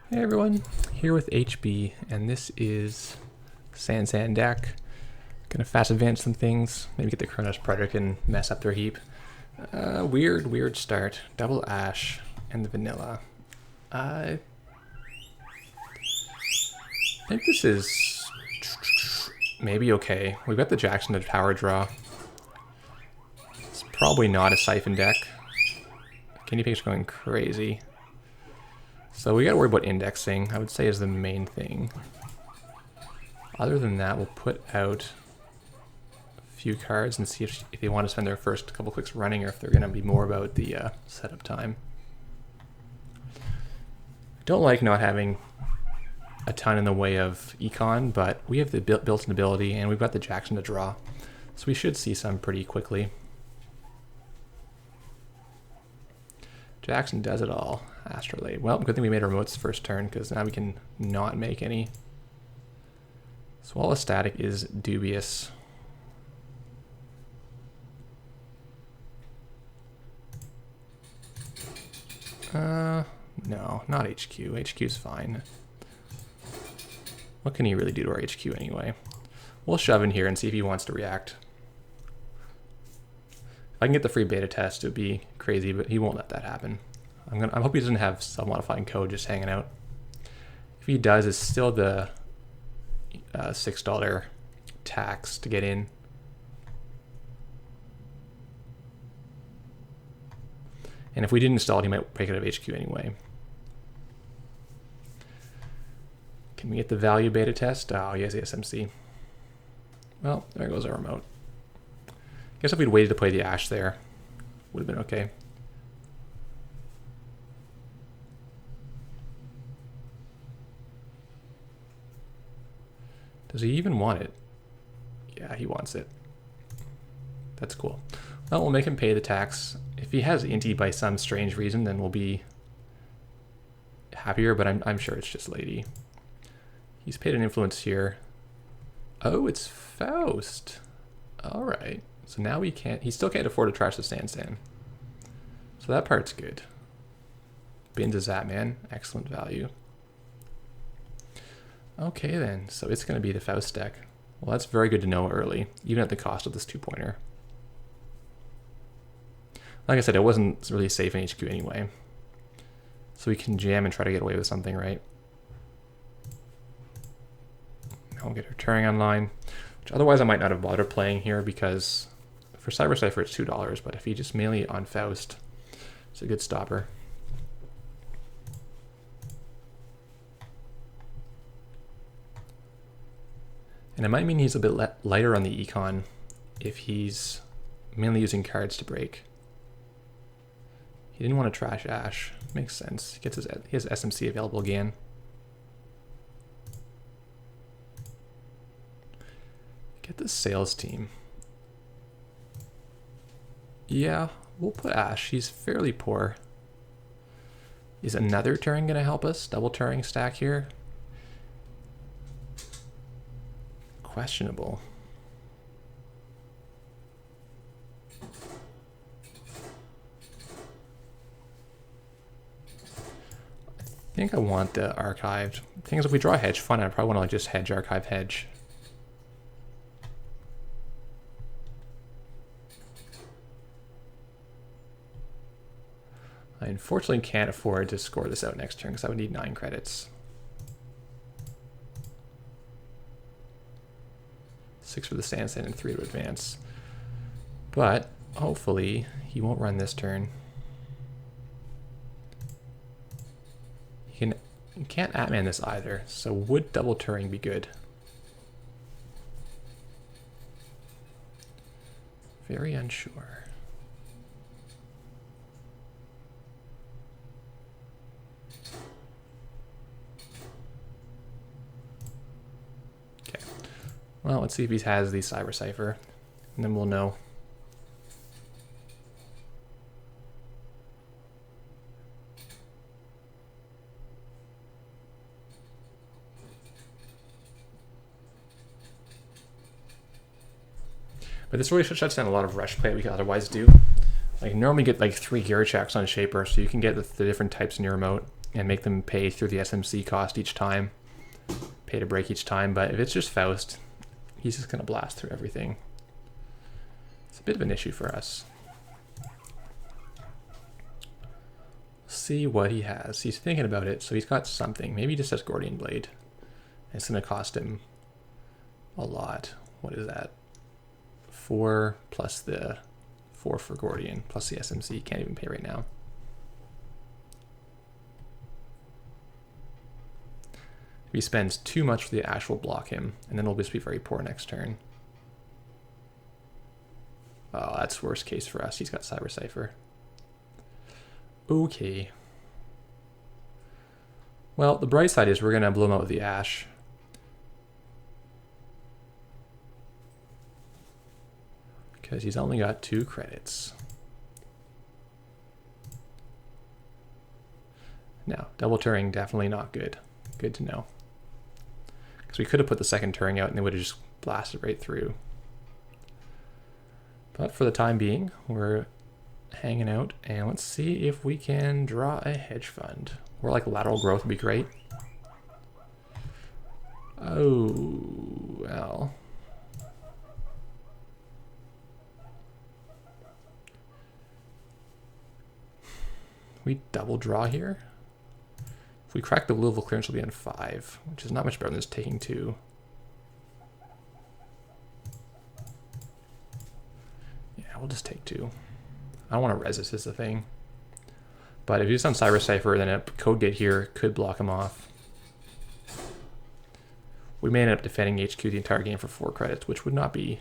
Hey everyone, here with HB, and this is Sand deck. Gonna fast advance some things, maybe get the Kronos Predator and mess up their heap. Weird start. Double Ash and the Vanilla. I think this is maybe okay. We've got the Jackson to power draw. It's probably not a Siphon deck. Guinea Pig's going crazy. So we gotta worry about indexing, I would say, is the main thing. Other than that, we'll put out a few cards and see if they want to spend their first couple clicks running or if they're gonna be more about the setup time. I don't like not having a ton in the way of econ, but we have the built-in ability and we've got the Jackson to draw. So we should see some pretty quickly. Jackson does it all. Astrolabe. Well, good thing we made our remotes first turn, because now we can not make any. Swallow Static is dubious. No, not HQ. HQ's fine. What can he really do to our HQ anyway? We'll shove in here and see if he wants to react. If I can get the free beta test, it would be crazy, but he won't let that happen. I hope he doesn't have self-modifying code just hanging out. If he does, it's still the $6 tax to get in. And if we didn't install it, he might break it out of HQ anyway. Can we get the value beta test? Oh, he has the SMC. Well, there goes our remote. Guess if we'd waited to play the Ash there, would have been okay. Does he even want it? Yeah, he wants it. That's cool. Well, we'll make him pay the tax. If he has Inti by some strange reason, then we'll be happier, but I'm sure it's just lady. He's paid an influence here. Oh, it's Faust. All right. So now he still can't afford to trash the Sand. So that part's good. Bins is that, man. Excellent value. Okay then, so it's going to be the Faust deck. Well, that's very good to know early, even at the cost of this 2-pointer. Like I said, it wasn't really safe in HQ anyway. So we can jam and try to get away with something, right? Now we'll get her Turing online, which otherwise I might not have bothered playing here because for Cyber Cypher it's $2, but if he just mainly on Faust, it's a good stopper. And it might mean he's a bit lighter on the econ if he's mainly using cards to break. He didn't want to trash Ash. Makes sense. He has SMC available again. Get the sales team. Yeah, we'll put Ash. He's fairly poor. Is another Turing going to help us? Double Turing stack here? Questionable. I think I want the archived. The thing is, if we draw hedge fund, I probably want to like just hedge, archive, hedge. I unfortunately can't afford to score this out next turn because I would need 9 credits. 6 for the Sand and 3 to advance. But hopefully he won't run this turn. He can't Atman this either, so would double Turing be good? Very unsure. Okay. Well, let's see if he has the Cyber Cypher, and then we'll know. But this really shuts down a lot of rush play we could otherwise do. Like normally get like 3 gear checks on Shaper, so you can get the different types in your remote. and make them pay through the SMC cost each time, pay to break each time. But if it's just Faust, he's just going to blast through everything. It's a bit of an issue for us. See what he has. He's thinking about it, so he's got something. Maybe he just has Gordian Blade. And it's going to cost him a lot. What is that? 4 plus the 4 for Gordian plus the SMC. Can't even pay right now. If he spends too much, the Ash will block him, and then it'll just be very poor next turn. Oh, that's worst case for us. He's got Cyber Cypher. Okay. Well, the bright side is we're going to blow him out with the Ash. Because he's only got 2 credits. Now, double Turing, definitely not good. Good to know. Because we could have put the second Turing out and they would have just blasted right through. But for the time being, we're hanging out, and let's see if we can draw a hedge fund. Or like lateral growth would be great. Oh, well. We double draw here. If we crack the Louisville clearance, we'll be on 5, which is not much better than just taking 2. Yeah, we'll just take 2. I don't want to resist is the thing. But if he's on Cyber Cypher, then a code gate here could block him off. We may end up defending HQ the entire game for 4 credits, which would not be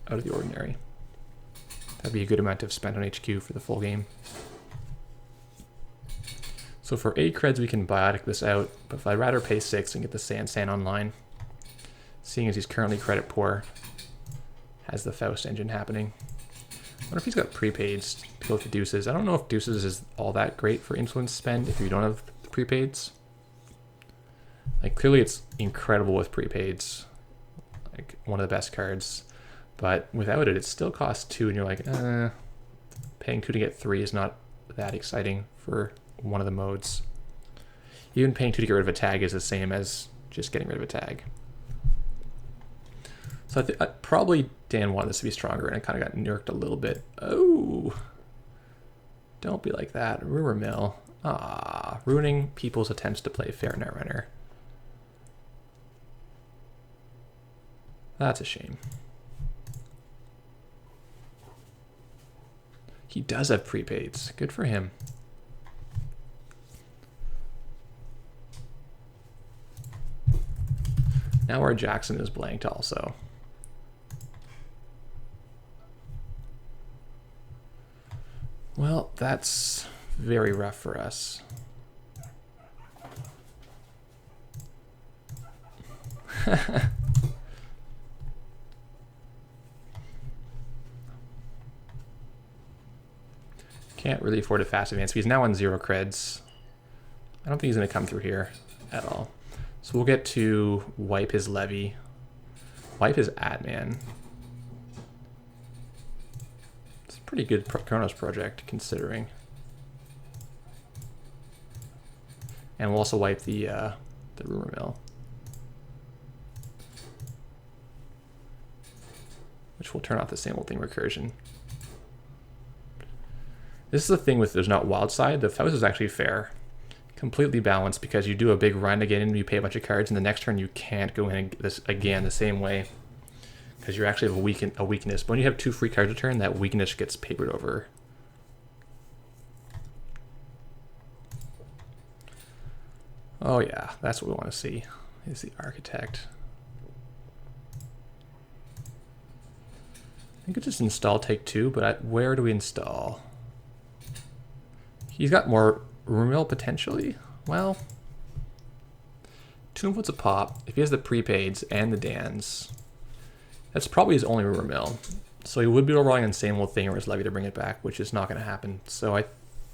out of the ordinary. That'd be a good amount of spent on HQ for the full game. So for 8 creds, we can biotic this out, but if I'd rather pay 6 and get the Sand online, seeing as he's currently credit poor, has the Faust engine happening. I wonder if he's got prepaids to go with the Deuces. I don't know if Deuces is all that great for influence spend if you don't have the prepaids. Like, clearly it's incredible with prepaids. Like, one of the best cards. But without it, it still costs 2, and you're like, paying 2 to get 3 is not that exciting for one of the modes. Even paying 2 to get rid of a tag is the same as just getting rid of a tag. So I probably Dan wanted this to be stronger, and it kind of got nerked a little bit. Oh, don't be like that. Rumor mill. Ah, ruining people's attempts to play fair Netrunner. That's a shame. He does have prepaids. Good for him. Now our Jackson is blanked also. Well, that's very rough for us. Can't really afford a fast advance. He's now on 0 creds. I don't think he's going to come through here at all. So we'll get to wipe his levy. Wipe his Adman. It's a pretty good Chronos project, considering. And we'll also wipe the rumor mill, which will turn off the same old thing recursion. This is the thing with there's not wild side. The Faust is actually fair. Completely balanced, because you do a big run again and you pay a bunch of cards, and the next turn you can't go in and get this again the same way, because you actually have a weakness. But when you have 2 free cards a turn, that weakness gets papered over. Oh yeah, that's what we want to see, is the Architect. I could just install take 2, but where do we install? He's got more rumor mill potentially. Well, 2 inputs a pop. If he has the prepaids and the Dans, that's probably his only rumor mill. So he would be relying on the same old thing or his levy to bring it back, which is not going to happen. So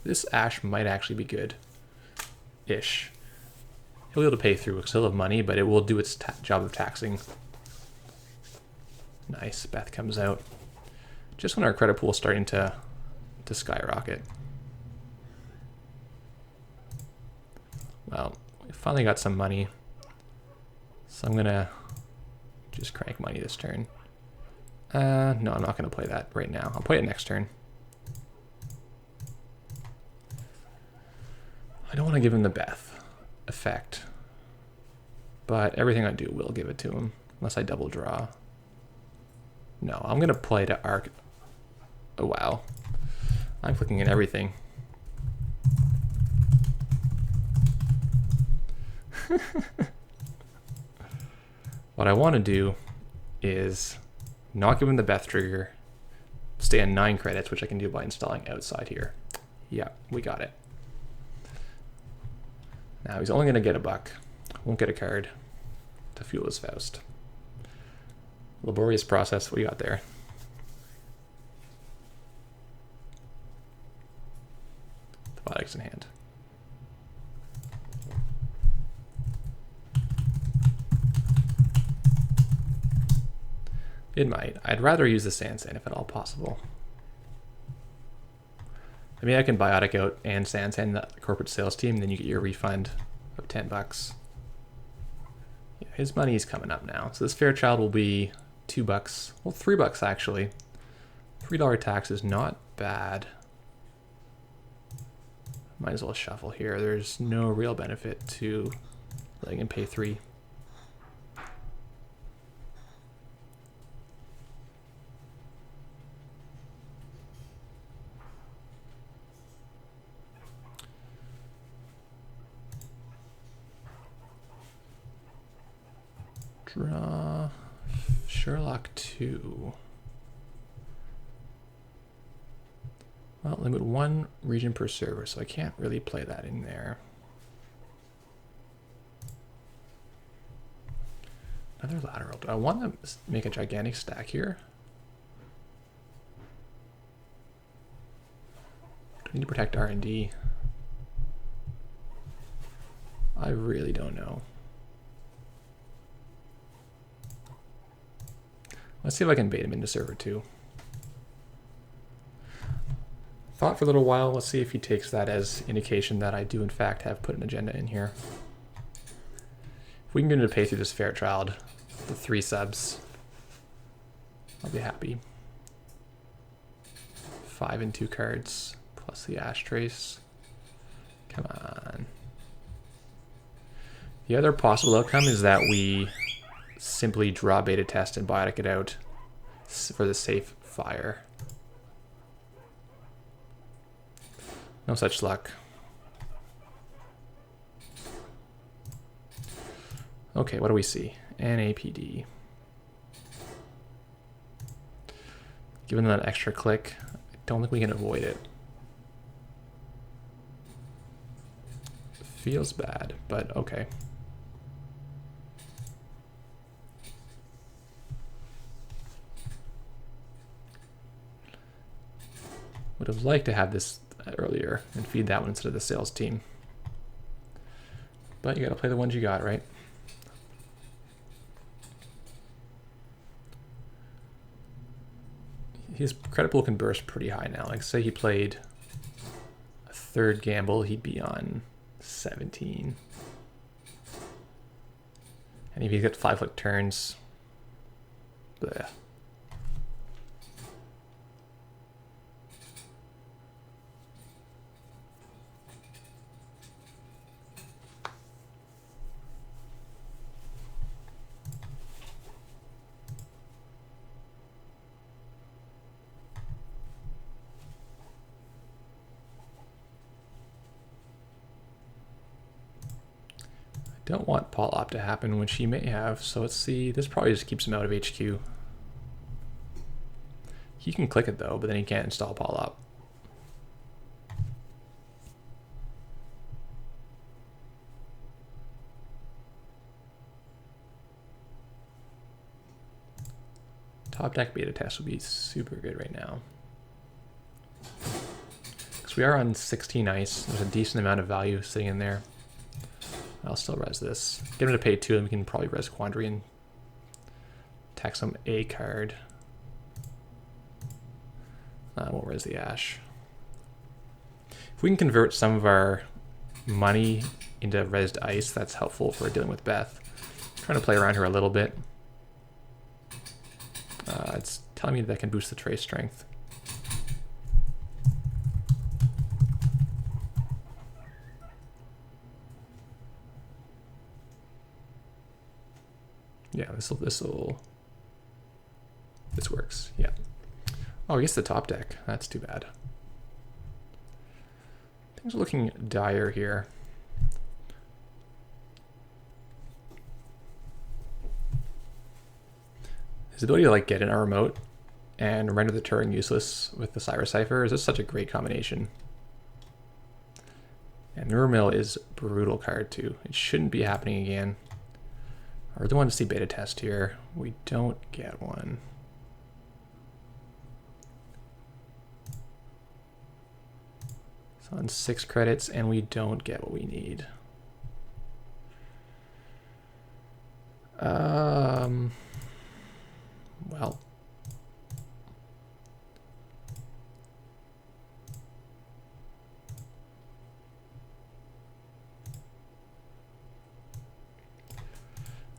this Ash might actually be good-ish. He'll be able to pay through because he'll have money, but it will do its job of taxing. Nice, Beth comes out. Just when our credit pool is starting to skyrocket. Well, we finally got some money. So I'm gonna just crank money this turn. No, I'm not gonna play that right now. I'll play it next turn. I don't want to give him the Beth effect, but everything I do will give it to him, unless I double draw. No, I'm gonna play to arc. Oh wow, I'm clicking in everything. What I want to do is not give him the Beth trigger, stay on 9 credits, which I can do by installing outside here. Yeah, we got it. Now he's only going to get a buck. Won't get a card to fuel his Faust. Laborious process. What do you got there? The product's in hand. It might. I'd rather use the Sansan if at all possible. I mean, I can biotic out and Sansan the corporate sales team, then you get your refund of 10 bucks. Yeah, his money is coming up now. So this Fairchild will be 2 bucks. Well, 3 bucks actually. $3 tax is not bad. Might as well shuffle here. There's no real benefit to letting him pay 3. Draw Sherlock 2. Well, limit 1 region per server, so I can't really play that in there. Another lateral. Do I want to make a gigantic stack here? Do I need to protect R&D? I really don't know. Let's see if I can bait him into server 2. Thought for a little while. Let's see if he takes that as indication that I do in fact have put an agenda in here. If we can get him to pay through this Fairchild, the 3 subs, I'll be happy. 5 and 2 cards plus the Ashtrace. Come on. The other possible outcome is that we simply draw beta test and biotic it out for the safe fire. No such luck. Okay, what do we see? NAPD. Given that extra click, I don't think we can avoid it. Feels bad, but okay. Would have liked to have this earlier and feed that one instead of the sales team. But you gotta play the ones you got, right? His credit pool can burst pretty high now. Like say he played a 3rd gamble, he'd be on 17. And if he's got 5 flick turns, bleh. Don't want Paul Op to happen, which he may have, so let's see. This probably just keeps him out of HQ. He can click it though, but then he can't install Paul Op. Top deck beta test would be super good right now. Because we are on 16 ice, there's a decent amount of value sitting in there. I'll still res this. Get him to pay 2 and we can probably res Quandary and tax him a card. I won't res the Ash. If we can convert some of our money into rezzed ice. That's helpful for dealing with Beth. Trying to play around her a little bit. It's telling me that can boost the trace strength. Yeah, this works. Yeah. Oh, I guess the top deck. That's too bad. Things are looking dire here. His ability to like get in our remote and render the Turing useless with the Cyrus Cipher is just such a great combination. And Mirror Mill is a brutal card too. It shouldn't be happening again. I really want to see beta test here. We don't get one. It's on 6 credits and we don't get what we need. Well.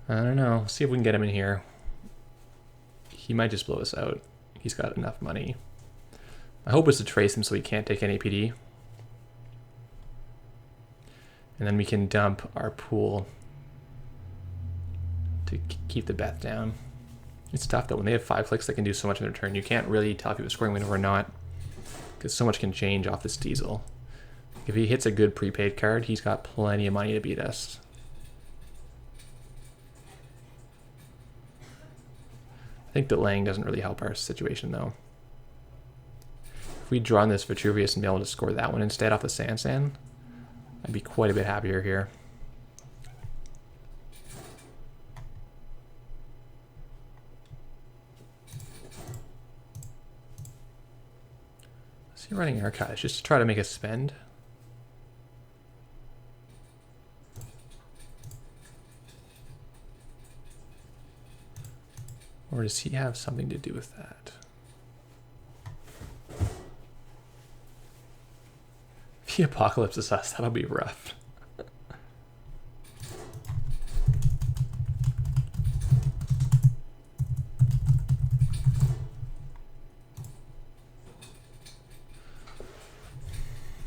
I don't know. See if we can get him in here. He might just blow us out. He's got enough money. My hope is to trace him so he can't take any APD. And then we can dump our pool to keep the Beth down. It's tough though. When they have 5 clicks, they can do so much in their turn. You can't really tell if he was scoring window or not, because so much can change off this diesel. If he hits a good prepaid card, he's got plenty of money to beat us. I think delaying doesn't really help our situation though. If we'd drawn this Vitruvius and be able to score that one instead off the Sansan, I'd be quite a bit happier here. Is he running Archives just to try to make us spend? Or does he have something to do with that? If he apocalypses us, that'll be rough.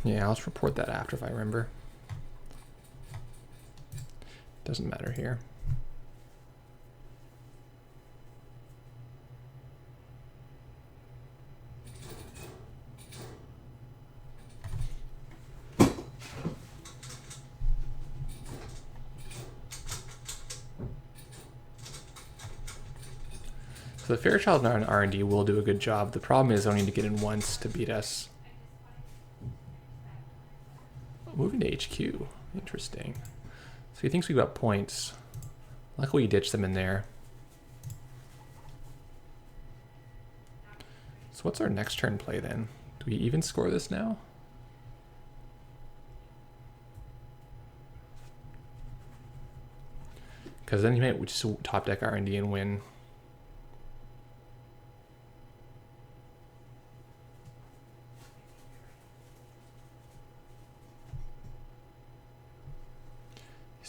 Yeah, I'll just report that after if I remember. Doesn't matter here. So the Fairchild on R&D will do a good job. The problem is I need to get in once to beat us. Moving to HQ. Interesting. So he thinks we've got points. Luckily we ditched them in there. So what's our next turn play then? Do we even score this now? Because then you might just top deck R&D and win.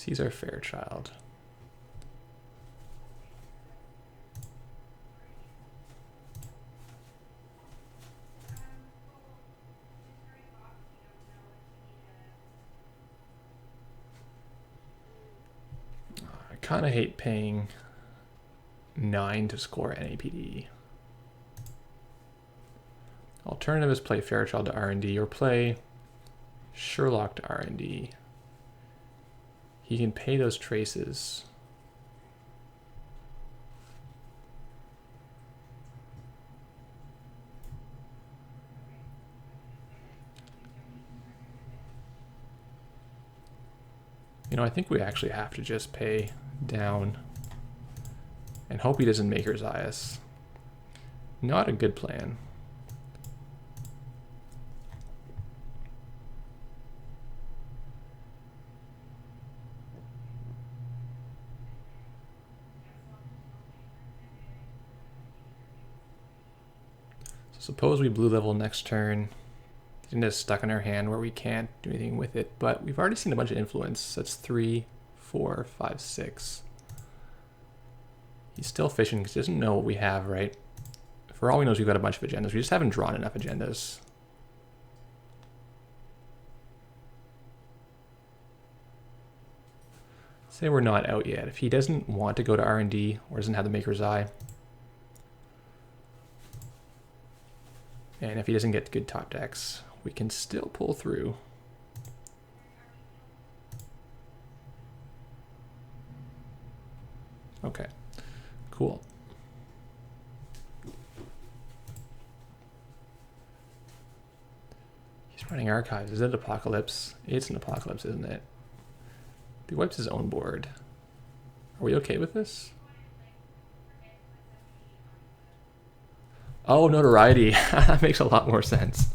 He's our Fairchild. I kind of hate paying 9 to score NAPD. Alternative is play Fairchild to R&D or play Sherlock to R&D. He can pay those traces. You know, I think we actually have to just pay down and hope he doesn't Maker's Eye us. Not a good plan. Suppose we blue level next turn. Agenda's stuck in our hand where we can't do anything with it, but we've already seen a bunch of influence. That's 3, 4, 5, 6. He's still fishing because he doesn't know what we have, right? For all we know, we've got a bunch of agendas. We just haven't drawn enough agendas. Say we're not out yet. If he doesn't want to go to R&D or doesn't have the Maker's Eye, and if he doesn't get good top decks, we can still pull through. Okay, cool. He's running Archives. Is it Apocalypse? It's an Apocalypse, isn't it? He wipes his own board. Are we okay with this? Oh, Notoriety. That makes a lot more sense.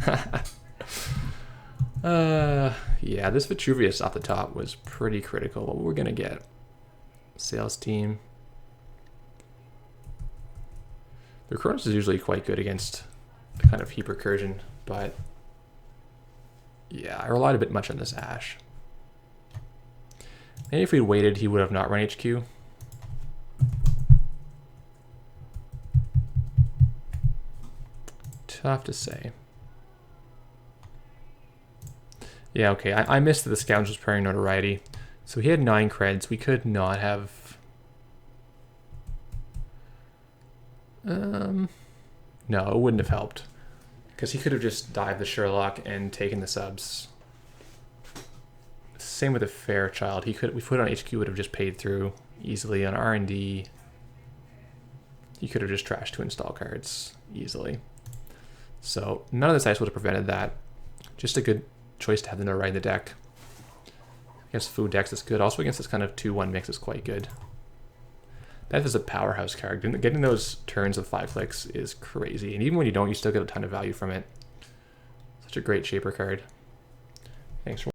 Yeah, this Vitruvius off the top was pretty critical. What we're going to get? Sales team. The Cronus is usually quite good against the kind of heap recursion, but yeah, I relied a bit much on this Ash. Maybe if we'd waited, he would have not run HQ. Tough to say. Yeah, okay. I missed that the Scoundrel was pairing Notoriety. So he had 9 creds. We could not have... No, it wouldn't have helped. Because he could have just dived the Sherlock and taken the subs. Same with the Fairchild. We put on HQ, would have just paid through easily. On R&D, he could have just trashed to install cards easily. So none of this ice would have prevented that. Just a good choice to have the Notoriety in the deck. Against food decks is good. Also against this kind of 2-1 mix is quite good. That is a powerhouse card. Getting those turns of 5 clicks is crazy. And even when you don't, you still get a ton of value from it. Such a great shaper card. Thanks for